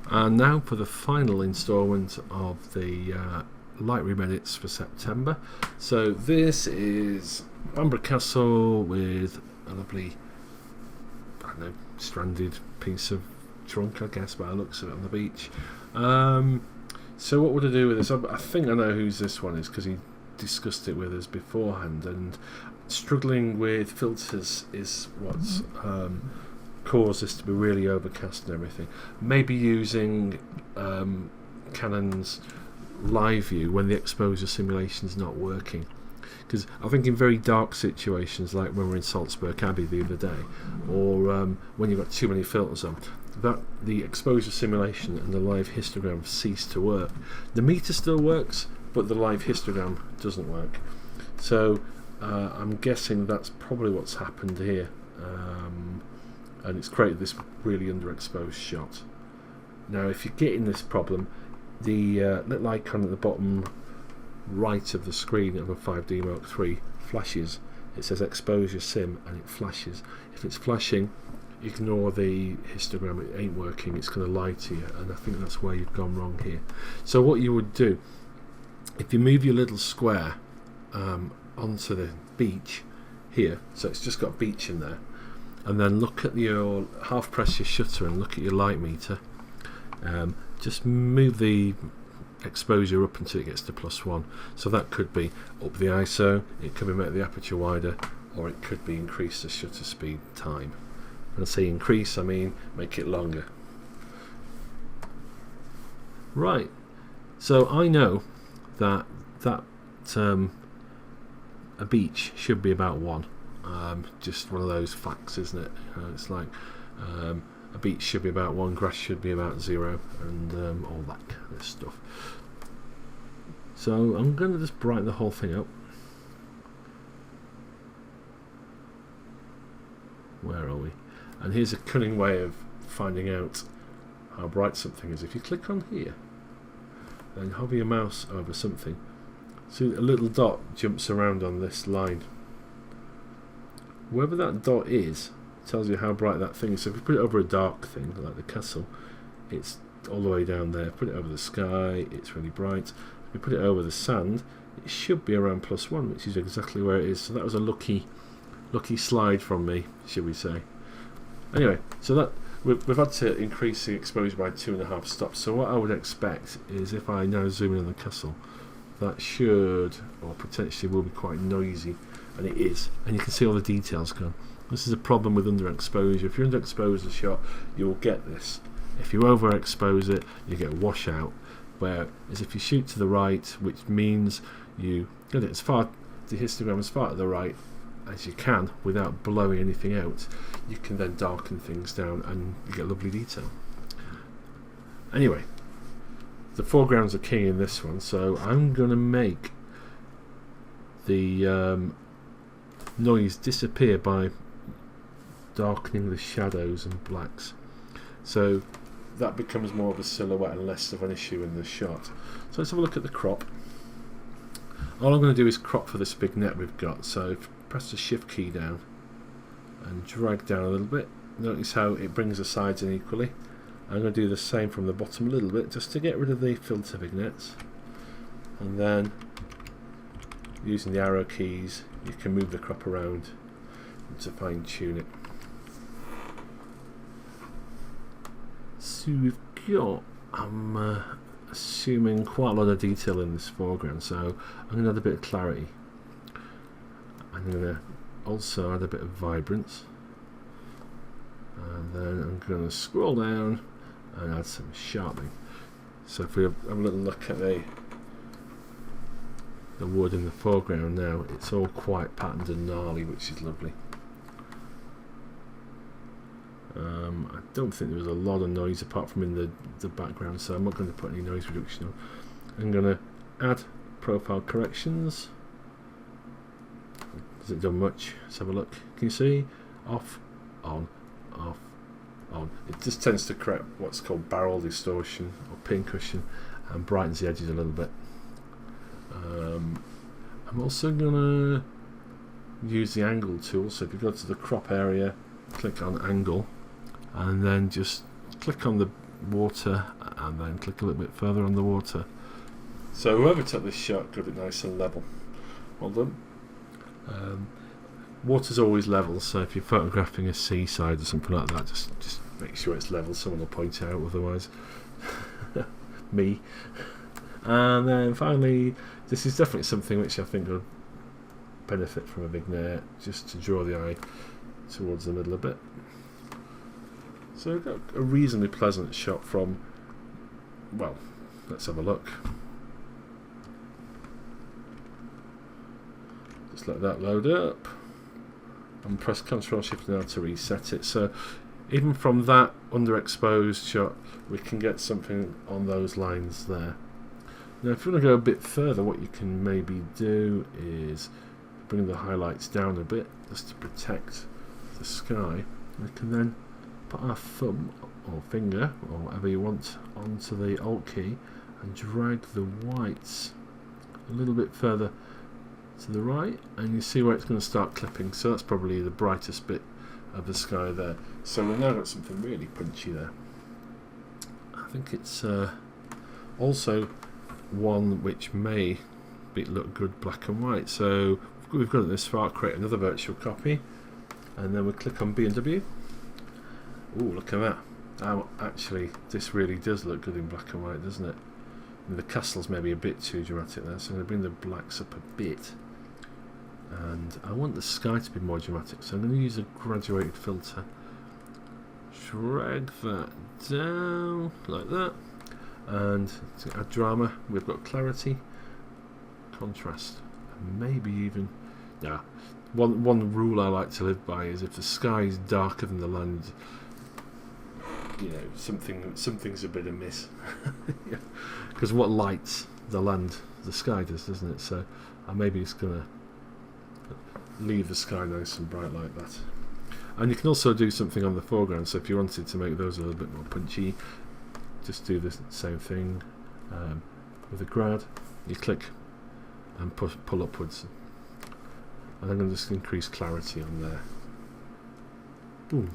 And now for the final instalment of the Lightroom edits for September. So this is Bamburgh Castle with a lovely, I don't know, stranded piece of trunk, I guess, by the looks of it, on the beach. So what would I do with this? I think I know whose this one is because he discussed it with us beforehand, and struggling with filters is what's caused this to be really overcast and everything. Maybe using Canon's live view when the exposure simulation is not working, because I think in very dark situations like when we're in Salzburg Abbey the other day, or when you've got too many filters on, that the exposure simulation and the live histogram cease to work. The meter still works, but the live histogram doesn't work. So I'm guessing that's probably what's happened here, and it's created this really underexposed shot. Now if you're getting this problem, the little icon at the bottom right of the screen of a 5D Mark III flashes. It says exposure sim and it flashes. If it's flashing, ignore the histogram, it ain't working, it's going to lie to you, and I think that's where you've gone wrong here. So what you would do, if you move your little square onto the beach here, so it's just got beach in there, and then look at your, half press your shutter and look at your light meter, just move the exposure up until it gets to +1. So that could be up the ISO, it could be make the aperture wider, or it could be increase the shutter speed time. When I say increase, I mean make it longer. Right, so I know that a beach should be about 1. Just one of those facts, isn't it? It's like a beach should be about 1, grass should be about 0, and all that kind of stuff. So I'm going to just brighten the whole thing up. Where are we? And here's a cunning way of finding out how bright something is. If you click on here and hover your mouse over something, see a little dot jumps around on this line. Wherever that dot is tells you how bright that thing is. So if you put it over a dark thing like the castle, it's all the way down there. Put it over the sky, it's really bright. If you put it over the sand, it should be around +1, which is exactly where it is. So that was a lucky slide from me, should we say. Anyway, so that we've had to increase the exposure by 2.5 stops. So what I would expect is, if I now zoom in on the castle, that should, or potentially will, be quite noisy, and it is, and you can see all the details gone. This is a problem with underexposure. If you underexpose the shot, you'll get this. If you overexpose it, you get washout. Whereas if you shoot to the right, which means you get it as far, the histogram as far to the right as you can without blowing anything out, you can then darken things down and you get lovely detail. Anyway, the foregrounds are king in this one, so I'm going to make the noise disappear by darkening the shadows and blacks, so that becomes more of a silhouette and less of an issue in the shot. So let's have a look at the crop. All I'm going to do is crop for this big net we've got, so press the shift key down and drag down a little bit. Notice how it brings the sides in equally. I'm going to do the same from the bottom a little bit, just to get rid of the filter vignettes, and then using the arrow keys you can move the crop around to fine tune it. So we've got, I'm assuming, quite a lot of detail in this foreground, so I'm going to add a bit of clarity. I'm going to also add a bit of vibrance, and then I'm going to scroll down and add some sharpening. So if we have a little look at the wood in the foreground now, it's all quite patterned and gnarly, which is lovely. I don't think there was a lot of noise apart from in the background, so I'm not going to put any noise reduction on. I'm going to add profile corrections. Has it done much? Let's have a look. Can you see? Off, on, off, on. It just tends to correct what's called barrel distortion or pincushion and brightens the edges a little bit. I'm also going to use the angle tool, so if you go to the crop area, click on angle, and then just click on the water, and then click a little bit further on the water. So whoever took this shot got it nice and level. Well done. Water's always level, so if you're photographing a seaside or something like that, just make sure it's level. Someone will point it out otherwise. Me. And then finally, this is definitely something which I think will benefit from a vignette, just to draw the eye towards the middle a bit. So we've got a reasonably pleasant shot from, well, let's have a look. Just let that load up and press Ctrl Shift now to reset it. So even from that underexposed shot, we can get something on those lines there. Now if you want to go a bit further, what you can maybe do is bring the highlights down a bit just to protect the sky. We can then put our thumb or finger or whatever you want onto the Alt key and drag the whites a little bit further to the right, and you see where it's going to start clipping. So that's probably the brightest bit of the sky there. So we've now got something really punchy there. I think it's also one which may look good black and white. So we've got it this far. Create another virtual copy, and then we click on B&W. Oh, look at that! Oh, actually, this really does look good in black and white, doesn't it? I mean, the castle's maybe a bit too dramatic there, so I'm going to bring the blacks up a bit. And I want the sky to be more dramatic, so I'm going to use a graduated filter. Drag that down like that, and to add drama, we've got clarity, contrast, and maybe even, yeah. One rule I like to live by is if the sky is darker than the land, you know, something's a bit amiss. Because what lights the land, the sky does, doesn't it? So maybe it's going to leave the sky nice and bright like that. And you can also do something on the foreground, so if you wanted to make those a little bit more punchy, just do the same thing with a grad. You click and pull upwards, and I'm going to just increase clarity on there. Boom,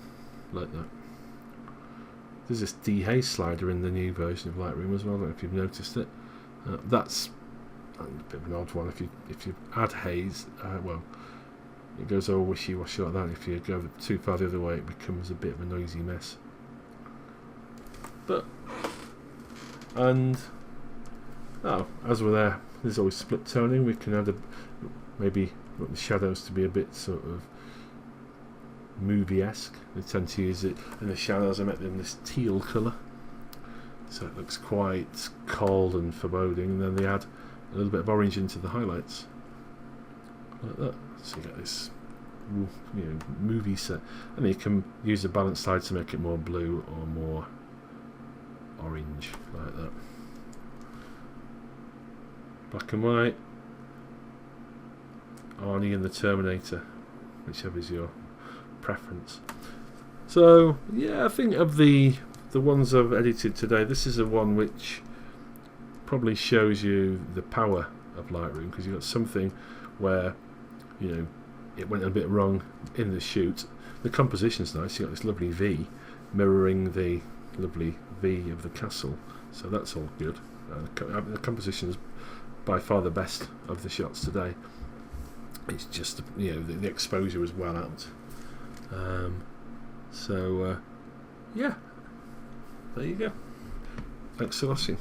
like that. There's this dehaze slider in the new version of Lightroom as well. I don't know if you've noticed it. That's a bit of an odd one. If you add haze, well, it goes all wishy-washy like that. If you go too far the other way, it becomes a bit of a noisy mess. But as we're there, there's always split toning. We can add maybe want the shadows to be a bit sort of movie-esque. They tend to use it in the shadows. I make them this teal colour, so it looks quite cold and foreboding. And then they add a little bit of orange into the highlights, like that. So you get this, you know, movie set. And you can use the balance side to make it more blue or more orange, like that. Black and white, Arnie and the Terminator, whichever is your preference. So yeah, I think of the ones I've edited today, this is the one which probably shows you the power of Lightroom, because you've got something where, you know, it went a bit wrong in the shoot. The composition's nice. You've got this lovely V mirroring the lovely V of the castle, so that's all good. The composition is by far the best of the shots today. It's just, you know, the exposure was well out. Yeah, there you go. Thanks for watching.